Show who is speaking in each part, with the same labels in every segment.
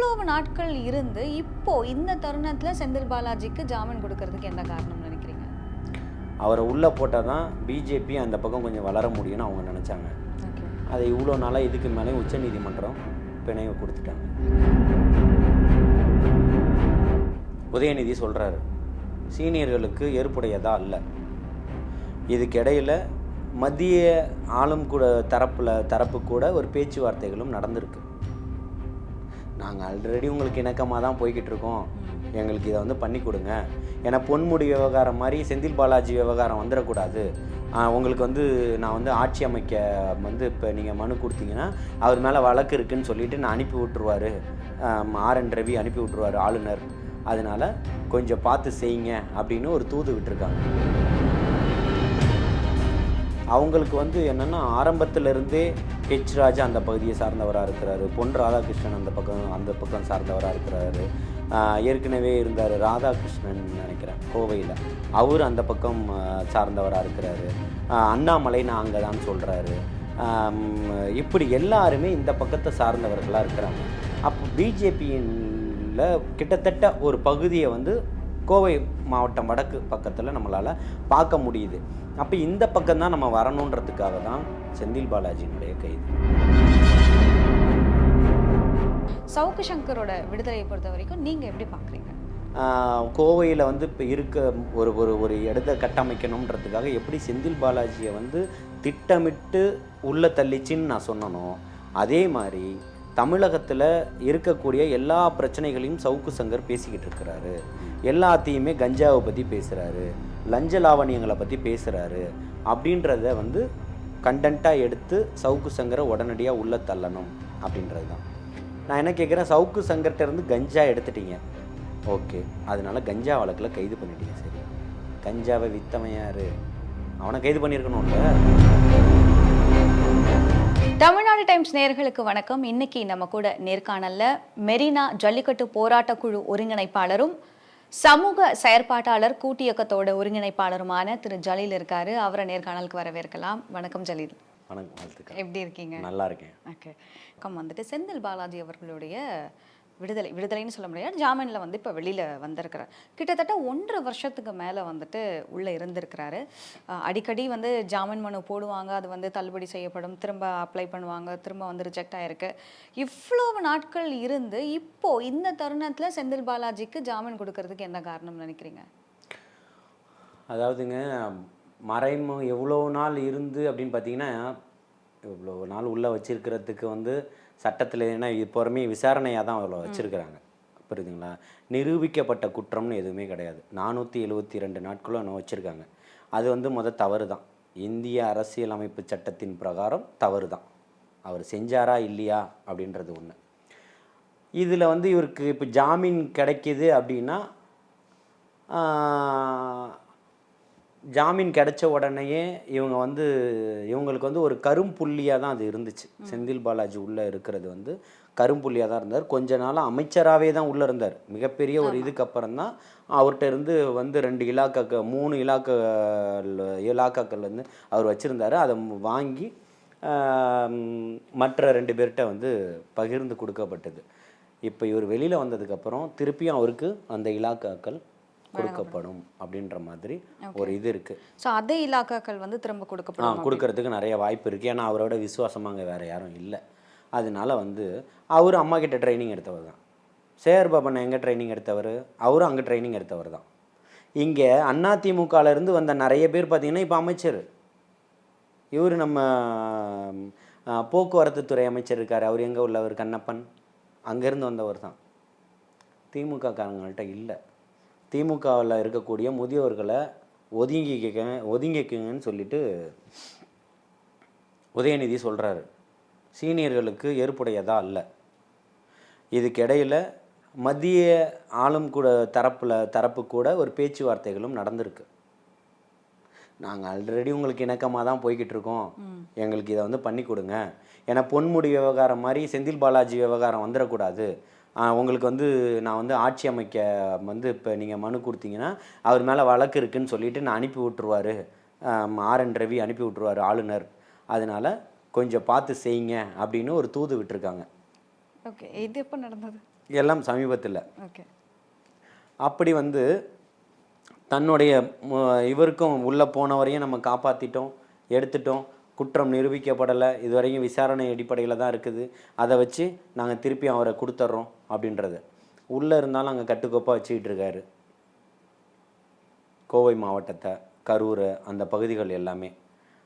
Speaker 1: இவ்வளவு நாட்கள் இருந்து இப்போ இந்த தருணத்துல செந்தில் பாலாஜிக்கு ஜாமீன் கொடுக்கறதுக்கு என்ன காரணம் நினைக்கிறீங்க?
Speaker 2: அவரை உள்ளே போட்டால் தான் பிஜேபி அந்த பக்கம் கொஞ்சம் வளர முடியும்னு அவங்க நினச்சாங்க. அதை இவ்வளோ நாளாக இதுக்கு மேலே உச்சநீதிமன்றம் பிணைவு கொடுத்துட்டாங்க. உதயநிதி சொல்கிறாரு, சீனியர்களுக்கு ஏற்புடையதா அல்ல. இதுக்கிடையில் மத்திய ஆளும் கூட தரப்பு கூட ஒரு பேச்சுவார்த்தைகளும் நடந்திருக்கு. நாங்கள் ஆல்ரெடி உங்களுக்கு இணக்கமாக தான் போய்கிட்டு இருக்கோம், எங்களுக்கு இதை பண்ணி கொடுங்க. ஏன்னா பொன்முடி விவகாரம் மாதிரி செந்தில் பாலாஜி விவகாரம் வந்துடக்கூடாது. உங்களுக்கு நான் ஆட்சி அமைக்க இப்போ நீங்கள் மனு கொடுத்தீங்கன்னா அவர் மேலே வழக்கு இருக்குதுன்னு சொல்லிவிட்டு நான் அனுப்பி விட்டுருவார், RN ரவி அனுப்பி விட்டுருவார் ஆளுநர். அதனால் கொஞ்சம் பார்த்து செய்யுங்க அப்படின்னு ஒரு தூது விட்டுருக்காங்க. அவங்களுக்கு என்னென்னா ஆரம்பத்திலிருந்தே ஹெச் ராஜா அந்த பகுதியை சார்ந்தவராக இருக்கிறாரு, பொன் ராதாகிருஷ்ணன் அந்த பக்கம் சார்ந்தவராக இருக்கிறாரு. ஏற்கனவே இருந்தார் ராதாகிருஷ்ணன் நினைக்கிறேன் கோவையில், அவர் அந்த பக்கம் சார்ந்தவராக இருக்கிறாரு. அண்ணாமலை நான் அங்கே தான் சொல்கிறாரு. இப்படி எல்லாருமே இந்த பக்கத்தை சார்ந்தவர்களாக இருக்கிறாங்க. அப்போ பிஜேபியில் கிட்டத்தட்ட ஒரு பகுதியை கோவை மாவட்டம் வடக்கு பக்கத்தில் நம்மளால் பார்க்க முடியுது. அப்போ இந்த பக்கம்தான் நம்ம வரணுன்றதுக்காக தான் செந்தில் பாலாஜியினுடைய கைது.
Speaker 1: சவுக்கு சங்கரோட விடுதலையை பொறுத்த வரைக்கும் நீங்கள் எப்படி பார்க்குறீங்க?
Speaker 2: கோவையில் இப்போ இருக்க ஒரு இடத்தை கட்டமைக்கணுன்றதுக்காக எப்படி செந்தில் பாலாஜியை திட்டமிட்டு உள்ளே தள்ளிச்சின்னு நான் சொன்னனோ, அதே மாதிரி தமிழகத்தில் இருக்கக்கூடிய எல்லா பிரச்சனைகளையும் சவுக்கு சங்கர் பேசிக்கிட்டு இருக்கிறாரு. எல்லாத்தையுமே கஞ்சாவை பற்றி பேசுகிறாரு, லஞ்ச லாவணியங்களை பற்றி பேசுகிறாரு. அப்படின்றத கண்டென்ட்டாக எடுத்து சவுக்கு சங்கரை உடனடியாக உள்ளே தள்ளணும் அப்படின்றது தான். நான் என்ன கேட்குறேன், சவுக்கு சங்கர்கிட்ட இருந்து கஞ்சா எடுத்துட்டீங்க, ஓகே, அதனால கஞ்சா வழக்கில் கைது பண்ணிட்டீங்க. சரி, கஞ்சாவை வித்தவன் யார்? அவனை கைது பண்ணியிருக்கணும்ல.
Speaker 1: தமிழ்நாடு டைம்ஸ் நேயர்களுக்கு வணக்கம். இன்னைக்கு நம்ம கூட நேர்காணல்ல மெரினா ஜல்லிக்கட்டு போராட்ட குழு ஒருங்கிணைப்பாளரும் சமூக செயற்பாட்டாளர் கூட்டு இயக்கத்தோட ஒருங்கிணைப்பாளருமான திரு ஜலீல் இருக்காரு. அவரை நேர்காணலுக்கு வரவேற்கலாம். வணக்கம் ஜலீல்.
Speaker 2: வணக்கம்.
Speaker 1: எப்படி இருக்கீங்க?
Speaker 2: நல்லா இருக்கேன்.
Speaker 1: ஓகே. செந்தில் பாலாஜி அவர்களுடைய விடுதலைன்னு சொல்ல முடியாது, ஜாமீனில் இப்போ வெளியில் வந்திருக்கிறார். கிட்டத்தட்ட 1.5 வருஷத்துக்கு மேலே உள்ளே இருந்திருக்கிறாரு. அடிக்கடி ஜாமீன் மனு போடுவாங்க, அது தள்ளுபடி செய்யப்படும், திரும்ப அப்ளை பண்ணுவாங்க, திரும்ப ரிஜெக்ட் ஆகிருக்கு. இவ்வளவு நாட்கள் இருந்து இப்போ இந்த தருணத்தில் செந்தில் பாலாஜிக்கு ஜாமீன் கொடுக்கறதுக்கு என்ன காரணம் நினைக்கிறீங்க?
Speaker 2: அதாவதுங்க, எவ்வளோ நாள் இருந்து அப்படின்னு பார்த்தீங்கன்னா, இவ்வளோ நாள் உள்ளே வச்சிருக்கிறதுக்கு சட்டத்தில் என்ன இப்போருமே விசாரணையாக தான் அவ்வளோ வச்சுருக்கிறாங்க. புரியுதுங்களா? நிரூபிக்கப்பட்ட குற்றம்னு எதுவுமே கிடையாது. 472 நாட்களும் என்ன வச்சுருக்காங்க. அது தவறு தான். இந்திய அரசியலமைப்பு சட்டத்தின் பிரகாரம் தவறு தான். அவர் செஞ்சாரா இல்லையா அப்படின்றது ஒன்று. இதில் இவருக்கு இப்போ ஜாமீன் கிடைக்கிது அப்படின்னா, ஜாமீன் கிடைச்ச உடனேயே இவங்களுக்கு ஒரு கரும்புள்ளியாக தான் அது இருந்துச்சு. செந்தில் பாலாஜி உள்ளே இருக்கிறது கரும்புள்ளியாக தான் இருந்தார். கொஞ்ச நாளாக அமைச்சராகவே தான் உள்ளே இருந்தார். மிகப்பெரிய ஒரு இதுக்கு அப்புறம் தான் அவர்கிட்ட இருந்து 2 இலாக்காக்கள் 3 இலாக்காக்கள் அவர் வச்சுருந்தார். அதை வாங்கி மற்ற 2 பேர்கிட்ட பகிர்ந்து கொடுக்கப்பட்டது. இப்போ இவர் வெளியில் வந்ததுக்கப்புறம் திருப்பியும் அவருக்கு அந்த இலாக்காக்கள் கொடுக்கப்படும் அப்படின்ற மாதிரி ஒரு இது இருக்குது.
Speaker 1: ஸோ அதே இலாக்காக்கள் திரும்ப
Speaker 2: கொடுக்கறதுக்கு நிறைய வாய்ப்பு இருக்குது. ஏன்னா அவரோட விசுவாசமாக அங்கே வேறு யாரும் இல்லை. அதனால அவர் அம்மா கிட்ட ட்ரைனிங் எடுத்தவர் தான். சேகர் பாபன் எங்கே ட்ரைனிங் எடுத்தவர், அவரும் அங்கே ட்ரைனிங் எடுத்தவர் தான். இங்கே அதிமுகலேருந்து வந்த நிறைய பேர் பார்த்திங்கன்னா இப்போ அமைச்சர். இவர் நம்ம போக்குவரத்து துறை அமைச்சர் இருக்கார், அவர் எங்கே உள்ளவர், கண்ணப்பன், அங்கேருந்து வந்தவர் தான். திமுக காரங்கள்ட்ட இல்லை. திமுகவில் இருக்கக்கூடிய முதியோர்களை ஒதுங்கிக்கங்கன்னு சொல்லிட்டு உதயநிதி சொல்கிறாரு. சீனியர்களுக்கு ஏற்புடையதா அல்ல. இதுக்கிடையில் மத்திய ஆளும் கூட தரப்பு கூட ஒரு பேச்சுவார்த்தைகளும் நடந்திருக்கு. நாங்கள் ஆல்ரெடி உங்களுக்கு இணக்கமாக தான் போய்கிட்டு இருக்கோம், எங்களுக்கு இதை பண்ணி கொடுங்க. ஏன்னா பொன்முடி விவகாரம் மாதிரி செந்தில் பாலாஜி விவகாரம் வந்துடக்கூடாது. உங்களுக்கு நான் ஆட்சி அமைக்க இப்போ நீங்கள் மனு கொடுத்தீங்கன்னா அவர் மேலே வழக்கு இருக்குதுன்னு சொல்லிவிட்டு நான் அனுப்பி விட்டுருவார், RN ரவி அனுப்பி விட்டுருவார் ஆளுநர். அதனால் கொஞ்சம் பார்த்து செய்யுங்க அப்படின்னு ஒரு தூது விட்டுருக்காங்க.
Speaker 1: ஓகே. இது எப்போ நடந்தது?
Speaker 2: எல்லாம் சமீபத்தில்.
Speaker 1: ஓகே.
Speaker 2: அப்படி வந்து தன்னுடைய இவருக்கும் உள்ளே போனவரையும் நம்ம காப்பாற்றிட்டோம், எடுத்துட்டோம், குற்றம் நிரூபிக்கப்படலை, இதுவரையும் விசாரணை அடிப்படையில் தான் இருக்குது, அதை வச்சு நாங்கள் திருப்பி அவரை கொடுத்துட்றோம் அப்படின்றது. உள்ளே இருந்தாலும் அங்கே கட்டுக்கோப்பாக வச்சுக்கிட்டு இருக்காரு. கோவை மாவட்டத்தை, கரூர், அந்த பகுதிகள் எல்லாமே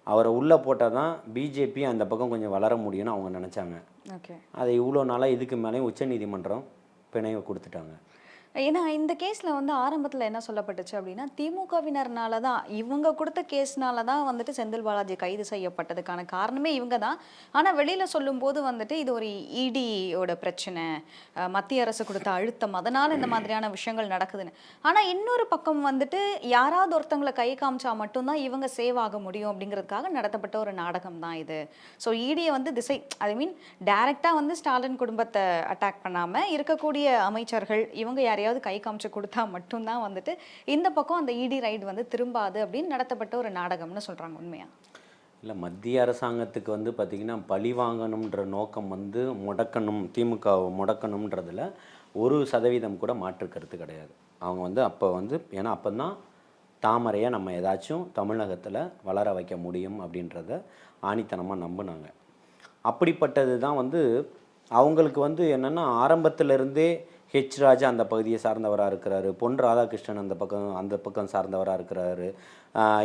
Speaker 2: அவரை உள்ளே போட்டால் தான் பிஜேபி அந்த பக்கம் கொஞ்சம் வளர முடியும்னு அவங்க நினச்சாங்க.
Speaker 1: ஓகே.
Speaker 2: அதை இவ்வளோ நாளாக இதுக்கு மேலேயும் உச்சநீதிமன்றம் பிணைவை கொடுத்துட்டாங்க.
Speaker 1: ஏன்னா இந்த கேஸில் வந்து ஆரம்பத்தில் என்ன சொல்லப்பட்டுச்சு அப்படின்னா, திமுகவினர்னால தான், இவங்க கொடுத்த கேஸ்னால தான் வந்துட்டு செந்தில் பாலாஜி கைது செய்யப்பட்டதுக்கான காரணமே இவங்க தான். ஆனால் வெளியில் சொல்லும்போது வந்துட்டு இது ஒரு இடியோட பிரச்சனை, மத்திய அரசு கொடுத்த அழுத்தம், அதனால் இந்த மாதிரியான விஷயங்கள் நடக்குதுன்னு. ஆனால் இன்னொரு பக்கம் வந்துட்டு யாராவது ஒருத்தவங்களை கை காமிச்சா மட்டும்தான் இவங்க சேவ் ஆக முடியும் அப்படிங்கிறதுக்காக நடத்தப்பட்ட ஒரு நாடகம் தான் இது. ஸோ இடியை வந்து ஐ மீன் டைரெக்டாக வந்து ஸ்டாலின் குடும்பத்தை அட்டாக் பண்ணாமல் இருக்கக்கூடிய அமைச்சர்கள் இவங்க யாரையாவது கை காமிச்சு கொடுத்தா மட்டும்தான் வந்துட்டு இந்த பக்கம் அந்த இடி ரைடு வந்து திரும்பாது அப்படின்னு நடத்தப்பட்ட ஒரு நாடகம்னு சொல்கிறாங்க. உண்மையா?
Speaker 2: இல்லை, மத்திய அரசாங்கத்துக்கு வந்து பார்த்திங்கன்னா பழி வாங்கணுன்ற நோக்கம் வந்து திமுகவை முடக்கணுன்றதில் 1% கூட மாற்று கருத்து கிடையாது. அவங்க வந்து அப்போ வந்து ஏன்னா அப்போ தான் தாமரையை நம்ம ஏதாச்சும் தமிழகத்தில் வளர வைக்க முடியும் அப்படின்றத ஆணித்தனமாக நம்பினாங்க. அப்படிப்பட்டது தான் வந்து அவங்களுக்கு வந்து என்னென்னா ஆரம்பத்திலிருந்தே ஹெச் ராஜா அந்த பகுதியை சார்ந்தவராக இருக்கிறாரு, பொன் ராதாகிருஷ்ணன் அந்த பக்கம் சார்ந்தவராக இருக்கிறாரு,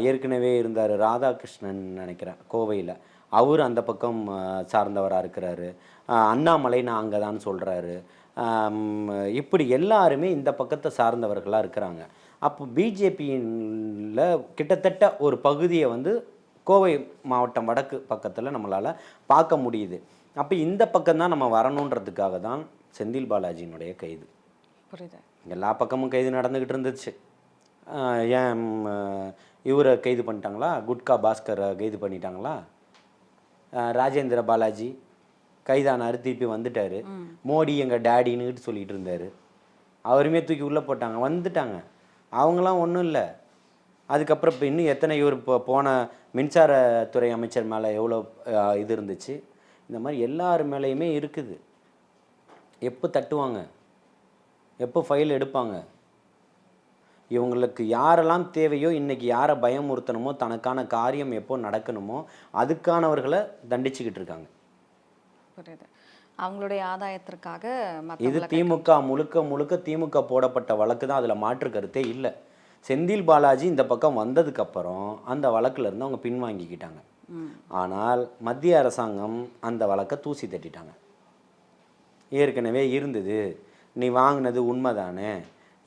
Speaker 2: ஏற்கனவே இருந்தார் ராதாகிருஷ்ணன் நினைக்கிறேன் கோவையில், அவர் அந்த பக்கம் சார்ந்தவராக இருக்கிறாரு, அண்ணாமலை நான் அங்கே தான் சொல்கிறாரு, இப்படி எல்லாருமே இந்த பக்கத்தை சார்ந்தவர்களாக இருக்கிறாங்க. அப்போ பிஜேபியில் கிட்டத்தட்ட ஒரு பகுதியை வந்து கோவை மாவட்டம் வடக்கு பக்கத்தில் நம்மளால் பார்க்க முடியுது. அப்போ இந்த பக்கம்தான் நம்ம வரணுன்றதுக்காக தான் செந்தில் பாலாஜியினுடைய கைது.
Speaker 1: புரியுது.
Speaker 2: எல்லா பக்கமும் கைது நடந்துக்கிட்டு இருந்துச்சு. ஏன் இவரை கைது பண்ணிட்டாங்களா? குட்கா பாஸ்கரை கைது பண்ணிட்டாங்களா? ராஜேந்திர பாலாஜி கைதானார், திருப்பி வந்துட்டார். மோடி எங்கள் டேடின்னு சொல்லிகிட்டு இருந்தார், அவருமே தூக்கி உள்ளே போட்டாங்க, வந்துட்டாங்க. அவங்களாம் ஒன்றும் இல்லை. அதுக்கப்புறம் இப்போ இன்னும் எத்தனை இவர் இப்போ போன மின்சாரத்துறை அமைச்சர் மேலே எவ்வளோ இது இருந்துச்சு. இந்த மாதிரி எல்லார் மேலேயுமே இருக்குது. எப்போ தட்டுவாங்க, எப்போ ஃபைல் எடுப்பாங்க? இவங்களுக்கு யாரெல்லாம் தேவையோ, இன்றைக்கி யாரை பயமுறுத்தணுமோ, தனக்கான காரியம் எப்போ நடக்கணுமோ அதுக்கானவர்களை தண்டிச்சுக்கிட்டு இருக்காங்க.
Speaker 1: புரியுது. அவங்களுடைய ஆதாயத்திற்காக.
Speaker 2: இது திமுக முழுக்க திமுக போடப்பட்ட வழக்கு தான், அதில் மாற்று கருத்தே இல்லை. செந்தில் பாலாஜி இந்த பக்கம் வந்ததுக்கப்புறம் அந்த வழக்கில் அவங்க பின்வாங்கிக்கிட்டாங்க. ஆனால் மத்திய அரசாங்கம் அந்த வழக்கை தூசி தட்டிட்டாங்க. ஏற்கனவே இருந்தது, நீ வாங்கினது உண்மைதானே,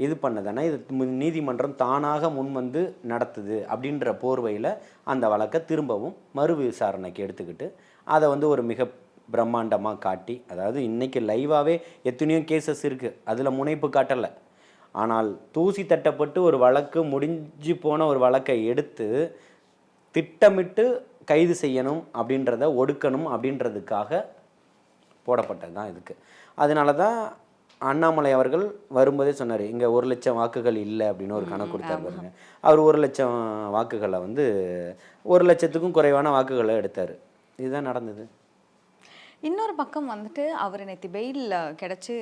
Speaker 2: இது பண்ணதானே, இது நீதிமன்றம் தானாக முன் வந்து நடத்துது அப்படின்ற போர்வையில் அந்த வழக்கை திரும்பவும் மறு விசாரணைக்கு எடுத்துக்கிட்டு அதை வந்து ஒரு மிக பிரம்மாண்டமாக காட்டி, அதாவது இன்றைக்கி லைவாகவே எத்தனையோ கேசஸ் இருக்குது, அதில் முனைப்பு காட்டலை. ஆனால் தூசி தட்டப்பட்டு ஒரு வழக்கு முடிஞ்சு போன ஒரு வழக்கை எடுத்து திட்டமிட்டு கைது செய்யணும் அப்படின்றத ஒடுக்கணும் அப்படின்றதுக்காக போடப்பட்டது தான் இதுக்கு. அதனால தான் அண்ணாமலை அவர்கள் வரும்போதே சொன்னார், இங்கே 1,00,000 வாக்குகள் இல்லை அப்படின்னு ஒரு கணக்கு கொடுத்தாரு பாருங்க. அவர் 1,00,000 வாக்குகளை வந்து 1,00,000க்கும் குறைவான வாக்குகளை எடுத்தார். இதுதான் நடந்தது.
Speaker 1: இன்னொரு பக்கம் வந்துட்டு அவர் நேற்று பெயிலில் கிடச்சி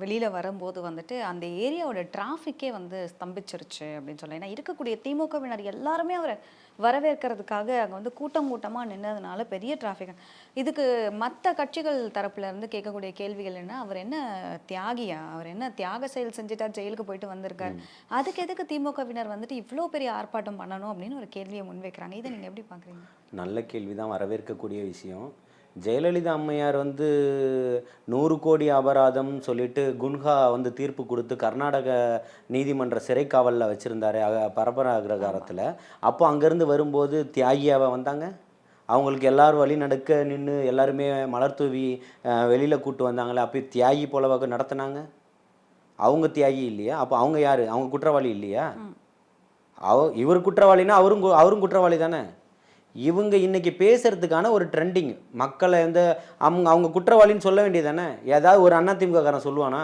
Speaker 1: வெளியில் வரும்போது வந்துட்டு அந்த ஏரியாவோட டிராஃபிக்கே வந்து ஸ்தம்பிச்சிருச்சு அப்படின்னு சொல்லலாம். ஏன்னா இருக்கக்கூடிய திமுகவினர் எல்லாருமே அவரை வரவேற்கிறதுக்காக அங்கே வந்து கூட்டமாக நின்றதுனால பெரிய டிராஃபிக். இதுக்கு மற்ற கட்சிகள் தரப்புலேருந்து கேட்கக்கூடிய கேள்விகள் என்ன, அவர் என்ன தியாகியா, அவர் என்ன தியாக செயல் செஞ்சுட்டா ஜெயிலுக்கு போயிட்டு வந்திருக்காரு, அதுக்கு எதுக்கு திமுகவினர் வந்துட்டு இவ்வளோ பெரிய ஆர்ப்பாட்டம் பண்ணணும் அப்படின்னு ஒரு கேள்வியை முன்வைக்கிறாங்க. இதை நீங்கள் எப்படி பார்க்குறீங்க?
Speaker 2: நல்ல கேள்வி தான், வரவேற்கக்கூடிய விஷயம். ஜெயலலிதா அம்மையார் வந்து 100 கோடி அபராதம்னு சொல்லிட்டு குன்ஹா வந்து தீர்ப்பு கொடுத்து கர்நாடக நீதிமன்ற சிறை காவலில் வச்சுருந்தாரு பரபர அக்ரகாரத்தில். அப்போ அங்கேருந்து வரும்போது தியாகியாவை வந்தாங்க. அவங்களுக்கு எல்லோரும் வழி நடக்க நின்று எல்லாருமே மலர் தூவி வெளியில் கூப்பிட்டு வந்தாங்களே, அப்போ தியாகி போலவாக நடத்தினாங்க. அவங்க தியாகி இல்லையா? அப்போ அவங்க யார்? அவங்க குற்றவாளி இல்லையா? இவர் குற்றவாளினா அவரும் குற்றவாளி தானே. இவங்க இன்றைக்கி பேசுகிறதுக்கான ஒரு ட்ரெண்டிங், மக்களை வந்து அவங்க குற்றவாளின்னு சொல்ல வேண்டியது தானே. ஏதாவது ஒரு அதிமுககாரன் சொல்லுவானா?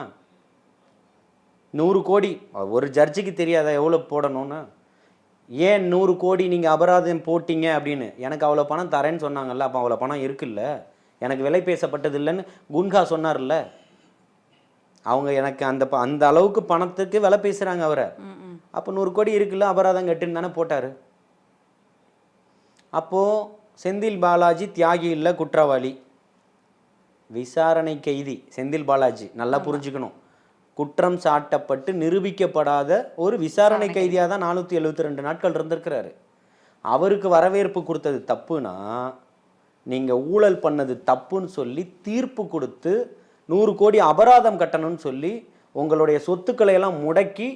Speaker 2: 100 கோடி ஒரு ஜட்ஜிக்கு தெரியாதா எவ்வளோ போடணும்னு? ஏன் 100 கோடி நீங்கள் அபராதம் போட்டிங்க அப்படின்னு? எனக்கு அவ்வளோ பணம் தரேன்னு சொன்னாங்கல்ல, அப்போ அவ்வளோ பணம் இருக்குல்ல, எனக்கு விலை பேசப்பட்டது இல்லைன்னு குன்ஹா சொன்னார்ல. அவங்க எனக்கு அந்த அளவுக்கு பணத்துக்கு விலை பேசுகிறாங்க அவரை. அப்போ 100 கோடி இருக்குல்ல, அபராதம் கட்டுன்னு தானே போட்டார். அப்போது செந்தில் பாலாஜி தியாகி இல்லை, குற்றவாளி. விசாரணை கைதி செந்தில் பாலாஜி, நல்லா புரிஞ்சுக்கணும். குற்றம் சாட்டப்பட்டு நிரூபிக்கப்படாத ஒரு விசாரணை கைதியாக தான் 472 நாட்கள் இருந்திருக்கிறாரு. அவருக்கு வரவேற்பு கொடுத்தது தப்புனா, நீங்கள் ஊழல் பண்ணது தப்புன்னு சொல்லி தீர்ப்பு கொடுத்து 100 கோடி அபராதம் கட்டணும்னு சொல்லி உங்களுடைய சொத்துக்களை எல்லாம் முடக்கி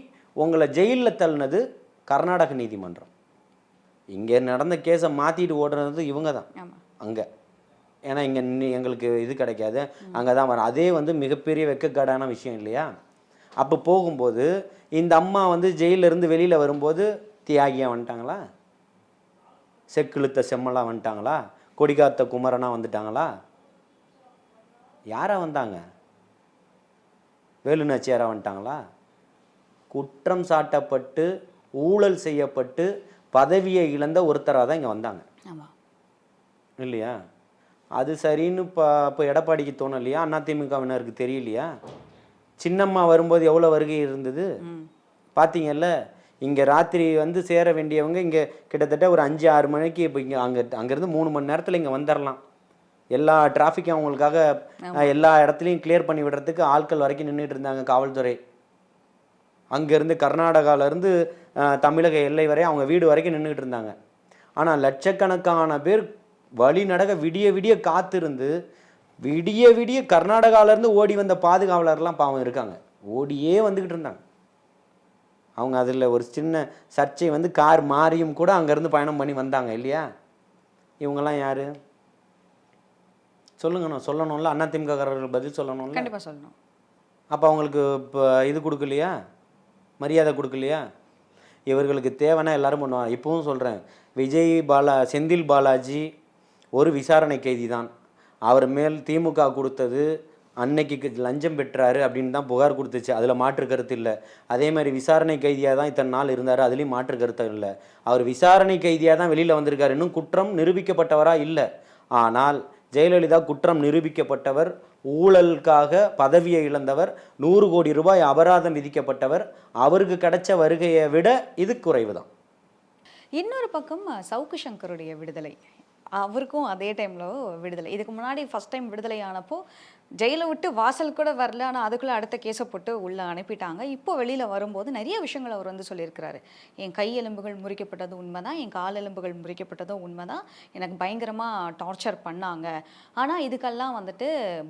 Speaker 2: உங்களை ஜெயிலில் தள்ளினது கர்நாடக நீதிமன்றம். இங்கே நடந்த கேஸை மாற்றிட்டு ஓடுறது இவங்க தான் அங்கே. ஏன்னா இங்கே எங்களுக்கு இது கிடைக்காது, அங்கே தான் வரும். அதே மிகப்பெரிய வெட்கக்கேடான விஷயம் இல்லையா? அப்போ போகும்போது இந்த அம்மா ஜெயிலிருந்து வெளியில் வரும்போது தியாகியாக வந்துட்டாங்களா? செக்கிழுத்த செம்மலாக வந்துட்டாங்களா? கொடிகாத்த குமரனாக வந்துட்டாங்களா? யாராக வந்தாங்க? வேலு நாச்சியாராக வந்துட்டாங்களா? குற்றம் சாட்டப்பட்டு ஊழல் செய்யப்பட்டு பதவியை இழந்த ஒருத்தராக தான் இங்கே வந்தாங்க இல்லையா? அது சரின்னு இப்போ எடப்பாடிக்கு தோணலையா? அதிமுகவினருக்கு தெரியலையா? சின்னம்மா வரும்போது எவ்வளோ வருகை இருந்தது பார்த்தீங்கல்ல? இங்கே ராத்திரி சேர வேண்டியவங்க இங்கே கிட்டத்தட்ட ஒரு 5-6 மணிக்கு இப்போ இங்கே அங்கேருந்து 3 மணி நேரத்தில் இங்கே வந்துடலாம். எல்லா டிராஃபிக்கும் அவங்களுக்காக எல்லா இடத்துலையும் கிளியர் பண்ணி விடுறதுக்கு ஆட்கள் வரைக்கும் நின்றுட்டு இருந்தாங்க காவல்துறை. அங்கேருந்து கர்நாடகாவிலேருந்து தமிழக எல்லை வரை அவங்க வீடு வரைக்கும் நின்றுக்கிட்டு இருந்தாங்க. ஆனால் லட்சக்கணக்கான பேர் வழிநடக விடிய விடிய காத்திருந்து விடிய விடிய கர்நாடகாவிலேருந்து ஓடி வந்த பாதுகாவலர்லாம் பாவம் இருக்காங்க, ஓடியே வந்துக்கிட்டு இருந்தாங்க. அவங்க அதில் ஒரு சின்ன சர்ச்சை கார் மாறியும் கூட அங்கேருந்து பயணம் பண்ணி வந்தாங்க இல்லையா? இவங்கெல்லாம் யார் சொல்லுங்கண்ணா? சொல்லணும்ல, அதிமுககாரர்கள் பதில் சொல்லணும்ல.
Speaker 1: கண்டிப்பாக சொல்லணும்.
Speaker 2: அப்போ அவங்களுக்கு இப்போ இது கொடுக்கலையா, மரியாதை கொடுக்கலையா? இவர்களுக்கு தேவைன்னா எல்லாரும் பண்ணுவாங்க. இப்போவும் சொல்கிறேன், செந்தில் பாலாஜி ஒரு விசாரணை கைதி தான். அவர் மேல் திமுக கொடுத்தது அன்னைக்கு லஞ்சம் பெற்றாரு அப்படின்னு தான் புகார் கொடுத்துச்சு, அதில் மாற்று கருத்து இல்லை. அதே மாதிரி விசாரணை கைதியாக தான் இத்தனை நாள் இருந்தார், அதுலேயும் மாற்று கருத்து இல்லை. அவர் விசாரணை கைதியாக தான் வெளியில் வந்திருக்காரு, இன்னும் குற்றம் நிரூபிக்கப்பட்டவராக இல்லை. ஆனால் ஜெயலலிதா குற்றம் நிரூபிக்கப்பட்டவர், ஊழலுக்காக பதவியை இழந்தவர், 100 கோடி ரூபாய் அபராதம் விதிக்கப்பட்டவர். அவருக்கு கிடைச்ச வருகையை விட இது குறைவு தான்.
Speaker 1: இன்னொரு பக்கம் சவுக்கு சங்கருடைய விடுதலை, அவருக்கும் அதே டைமில் விடுதலை. இதுக்கு முன்னாடி ஃபஸ்ட் டைம் விடுதலை ஆனப்போ ஜெயிலை விட்டு வாசல் கூட வரல, ஆனால் அதுக்குள்ளே அடுத்த கேஸை போட்டு உள்ளே அனுப்பிட்டாங்க. இப்போ வெளியில் வரும்போது நிறைய விஷயங்கள் அவர் சொல்லியிருக்கிறாரு. என் கை எலும்புகள் முறிக்கப்பட்டதும் உண்மை தான், என் கால் எலும்புகள் முறிக்கப்பட்டதும் உண்மை தான், எனக்கு பயங்கரமாக டார்ச்சர் பண்ணாங்க. ஆனால் இதுக்கெல்லாம்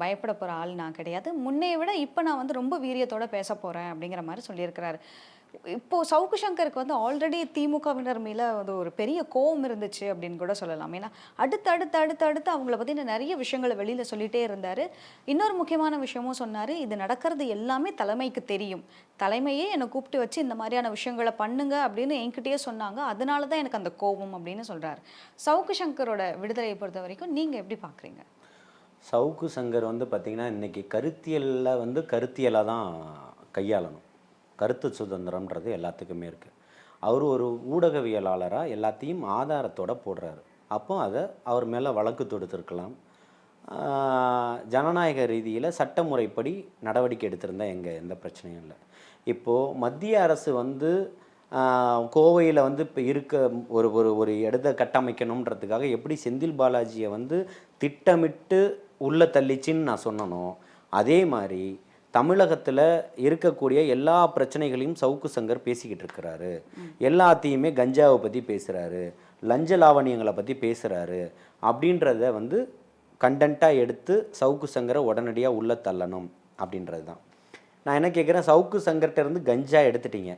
Speaker 1: பயப்பட போகிற ஆள் நான் கிடையாது, முன்னைய விட இப்போ நான் ரொம்ப வீரியத்தோடு பேச போகிறேன் அப்படிங்கிற மாதிரி சொல்லியிருக்கிறாரு. இப்போது சவுக்கு சங்கருக்கு ஆல்ரெடி திமுகவினர் மேலே ஒரு பெரிய கோவம் இருந்துச்சு அப்படின்னு கூட சொல்லலாம். ஏன்னா அடுத்து அவங்கள பற்றி நிறைய விஷயங்களை வெளியில் சொல்லிகிட்டே இருந்தார். இன்னொரு முக்கியமான விஷயமும் சொன்னார், இது நடக்கிறது எல்லாமே தலைமைக்கு தெரியும், தலைமையே என்னை கூப்பிட்டு வச்சு இந்த மாதிரியான விஷயங்களை பண்ணுங்க அப்படின்னு என்கிட்டயே சொன்னாங்க, அதனால தான் எனக்கு அந்த கோபம் அப்படின்னு சொல்கிறார். சவுக்கு சங்கரோட விடுதலையை பொறுத்த வரைக்கும் நீங்கள் எப்படி பார்க்குறீங்க?
Speaker 2: சவுக்கு சங்கர் பார்த்திங்கன்னா இன்றைக்கி கருத்தியலில் கருத்தியலாக தான் கையாளணும். கருத்து சுதந்திரம்ன்றது எல்லாத்துக்குமே இருக்குது. அவர் ஒரு ஊடகவியலாளராக எல்லாத்தையும் ஆதாரத்தோடு போடுறாரு. அப்போ அதை அவர் மேலே வழக்கு தொடுத்திருக்கலாம். ஜனநாயக ரீதியில் சட்டமுறைப்படி நடவடிக்கை எடுத்திருந்தால் எந்த பிரச்சனையும் இல்லை. இப்போது மத்திய அரசு கோவையில் இப்போ இருக்க ஒரு இடத்தை கட்டமைக்கணுன்றதுக்காக எப்படி செந்தில் பாலாஜியை திட்டமிட்டு உள்ளே தள்ளிச்சின்னு நான் சொன்னனோ, அதே மாதிரி தமிழகத்தில் இருக்கக்கூடிய எல்லா பிரச்சனைகளையும் சவுக்கு சங்கர் பேசிக்கிட்டு இருக்கிறாரு. எல்லாத்தையுமே கஞ்சாவை பற்றி பேசுகிறாரு, லஞ்ச லாவணியங்களை பற்றி பேசுகிறாரு. அப்படின்றத கண்டென்ட்டாக எடுத்து சவுக்கு சங்கரை உடனடியாக உள்ளே தள்ளணும் அப்படின்றது தான். நான் என்ன கேட்குறேன், சவுக்கு சங்கர்கிட்ட இருந்து கஞ்சா எடுத்துட்டீங்க,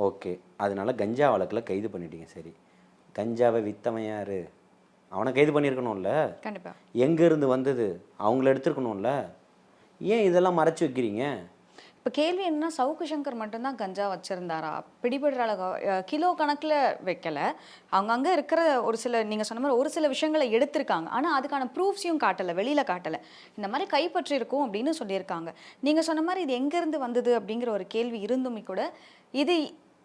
Speaker 2: ஓகே, அதனால கஞ்சா வழக்கில் கைது பண்ணிட்டீங்க. சரி, கஞ்சாவை வித்தவன் யார்? அவனை கைது பண்ணியிருக்கணும்ல.
Speaker 1: கண்டிப்பாக.
Speaker 2: எங்கேருந்து வந்தது? அவங்கள எடுத்துருக்கணும்ல. ஏன் இதெல்லாம் மறைச்சி வைக்கிறீங்க?
Speaker 1: இப்போ கேள்வி என்னன்னா, சவுக்கு சங்கர் மட்டும்தான் கஞ்சா வச்சுருந்தாரா? பிடிபடுற கிலோ கணக்கில் வைக்கலை, அங்கங்கே இருக்கிற ஒரு சில, நீங்கள் சொன்ன மாதிரி ஒரு சில விஷயங்களை எடுத்திருக்காங்க, ஆனால் அதுக்கான ப்ரூஃப்ஸையும் காட்டலை, வெளியில் காட்டலை. இந்த மாதிரி கைப்பற்றிருக்கோம் அப்படின்னு சொல்லியிருக்காங்க. நீங்கள் சொன்ன மாதிரி இது எங்கேருந்து வந்தது அப்படிங்கிற ஒரு கேள்வி இருந்துமே கூட, இது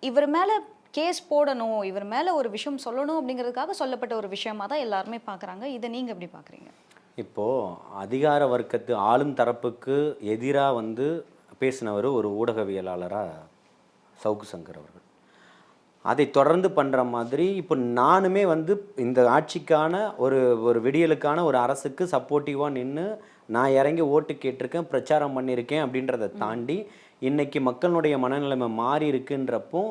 Speaker 1: இவர் மேலே கேஸ் போடணும், இவர் மேலே ஒரு விஷயம் சொல்லணும் அப்படிங்கிறதுக்காக சொல்லப்பட்ட ஒரு விஷயமாக தான் எல்லாருமே பார்க்குறாங்க. இதை நீங்கள் எப்படி பார்க்குறீங்க?
Speaker 2: இப்போது அதிகார வர்க்கத்து ஆளும் தரப்புக்கு எதிராக பேசினவர் ஒரு ஊடகவியலாளராக சவுக்கு சங்கர் அவர்கள். அதை தொடர்ந்து பண்ணுற மாதிரி இப்போ நானுமே வந்து இந்த ஆட்சிக்கான ஒரு ஒரு விடியலுக்கான ஒரு அரசுக்கு சப்போர்ட்டிவாக நின்று நான் இறங்கி ஓட்டு கேட்டிருக்கேன், பிரச்சாரம் பண்ணியிருக்கேன். அப்படின்றத தாண்டி இன்றைக்கி மக்களுடைய மனநிலைமை மாறி இருக்குன்றப்போ,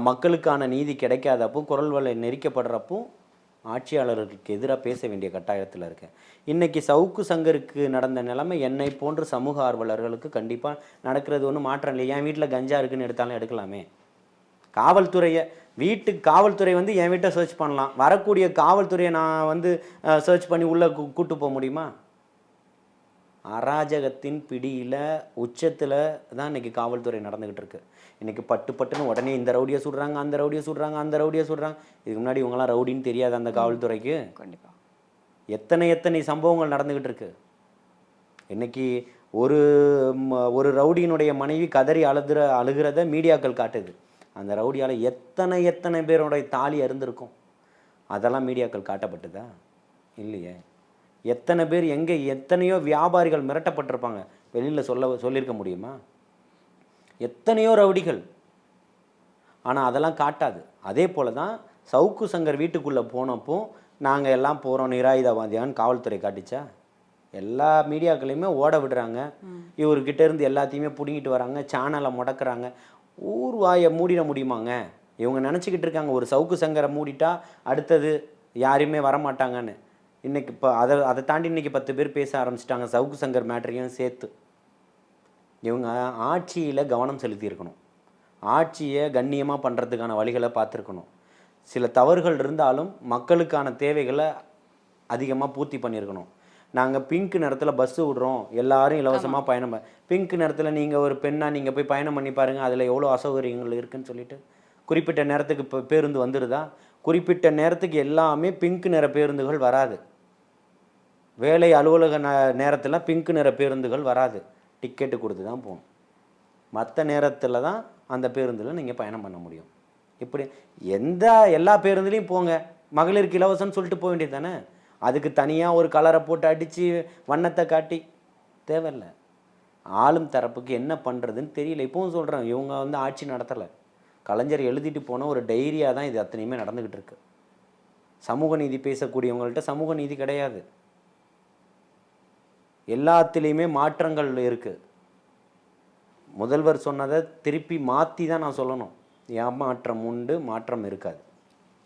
Speaker 2: மக்களுக்கான நீதி கிடைக்காதப்போ, குரல் வலை நெரிக்கப்படுறப்போ ஆட்சியாளர்களுக்கு எதிராக பேச வேண்டிய கட்டாயத்தில் இருக்கேன். இன்றைக்கி சவுக்கு சங்கருக்கு நடந்த நிலைமை என்னை போன்ற சமூக ஆர்வலர்களுக்கு கண்டிப்பாக நடக்கிறது ஒன்றும் மாற்றம் இல்லை. என் வீட்டில் கஞ்சா இருக்குன்னு எடுத்தாலும் எடுக்கலாமே. காவல்துறையை காவல்துறை வந்து என் வீட்டை சர்ச் பண்ணலாம். வரக்கூடிய காவல்துறையை நான் வந்து சர்ச் பண்ணி உள்ளே கூட்டு போக முடியுமா? அராஜகத்தின் பிடியில் உச்சத்தில் தான் இன்றைக்கி காவல்துறை நடந்துக்கிட்டு இருக்கு. இன்றைக்கி பட்டுன்னு உடனே இந்த ரவுடியை சுடுறாங்க, அந்த ரவுடியை சுடுறாங்க, அந்த ரவுடியை சுடுறாங்க. இதுக்கு முன்னாடி இவங்கெல்லாம் ரவுடின்னு தெரியாது அந்த காவல்துறைக்கு.
Speaker 1: கண்டிப்பாக
Speaker 2: எத்தனை சம்பவங்கள் நடந்துக்கிட்டு இருக்கு. இன்றைக்கி ஒரு ரவுடியினுடைய மனைவி கதறி அழுகிறத மீடியாக்கள் காட்டுது. அந்த ரவுடியால் எத்தனை பேருடைய தாலி அருந்திருக்கும். அதெல்லாம் மீடியாக்கள் காட்டப்பட்டுதா? இல்லையே. எத்தனை பேர் எத்தனையோ வியாபாரிகள் மிரட்டப்பட்டிருப்பாங்க, வெளியில் சொல்லியிருக்க முடியுமா? எத்தனையோ ரவுடிகள். ஆனால் அதெல்லாம் காட்டாது. அதே போல் தான் சவுக்கு சங்கர் வீட்டுக்குள்ளே போனப்போ நாங்கள் எல்லாம் போகிறோம் நிராயுதவாதியான்னு காவல்துறை காட்டிச்சா? எல்லா மீடியாக்களையுமே ஓட விடுறாங்க. இவர்கிட்ட இருந்து எல்லாத்தையுமே பிடுங்கிட்டு வராங்க, சேனலை முடக்கிறாங்க. ஊர் வாயை மூடிட முடியுமாங்க? இவங்க நினச்சிக்கிட்டு இருக்காங்க ஒரு சவுக்கு சங்கரை மூடிட்டா அடுத்தது யாருமே வரமாட்டாங்கன்னு. இன்றைக்கி இப்போ அதை தாண்டி இன்றைக்கி 10 பேர் பேச ஆரம்பிச்சிட்டாங்க சவுக்கு சங்கர் மேட்ரையும் சேர்த்து. இவங்க ஆட்சியில் கவனம் செலுத்தியிருக்கணும். ஆட்சியை கண்ணியமாக பண்ணுறதுக்கான வழிகளை பார்த்துருக்கணும். சில தவறுகள் இருந்தாலும் மக்களுக்கான தேவைகளை அதிகமாக பூர்த்தி பண்ணியிருக்கணும். நாங்கள் பிங்க் நிறத்தில் பஸ்ஸு விடுறோம், எல்லாரும் இலவசமாக பயணம் பிங்க் நிறத்தில் நீங்கள் ஒரு பெண்ணாக நீங்கள் போய் பயணம் பண்ணி பாருங்கள், அதில் எவ்வளோ அசௌகரியங்கள் இருக்குதுன்னு சொல்லிட்டு. குறிப்பிட்ட நேரத்துக்கு இப்போ பேருந்து வந்துடுதா? குறிப்பிட்ட நேரத்துக்கு எல்லாமே பிங்க் நிற பேருந்துகள் வராது. வேலை அலுவலக நேரத்தில் பிங்க் நிற பேருந்துகள் வராது. டிக்கெட்டு கொடுத்து தான் போகணும். மற்ற நேரத்தில் தான் அந்த பேருந்தில் நீங்கள் பயணம் பண்ண முடியும். இப்படி எல்லா பேருந்துலேயும் போங்க, மகளிருக்கு இலவசம்னு சொல்லிட்டு போக வேண்டியது தானே. அதுக்கு தனியாக ஒரு கலரை போட்டு அடித்து வண்ணத்தை காட்டி தேவையில்லை. ஆளும் தரப்புக்கு என்ன பண்ணுறதுன்னு தெரியல. இப்போவும் சொல்கிறேன், இவங்க வந்து ஆட்சி நடத்தலை. கலைஞர் எழுதிட்டு போன ஒரு டைரியாக தான் இது அத்தனையுமே நடந்துக்கிட்டு இருக்கு. சமூக நீதி பேசக்கூடியவங்கள்ட்ட சமூக நீதி கிடையாது. எல்லாத்துலேயுமே மாற்றங்கள் இருக்குது. முதல்வர் சொன்னதை திருப்பி மாற்றி தான் நான் சொல்லணும். ஏமாற்றம் உண்டு, மாற்றம் இருக்காது.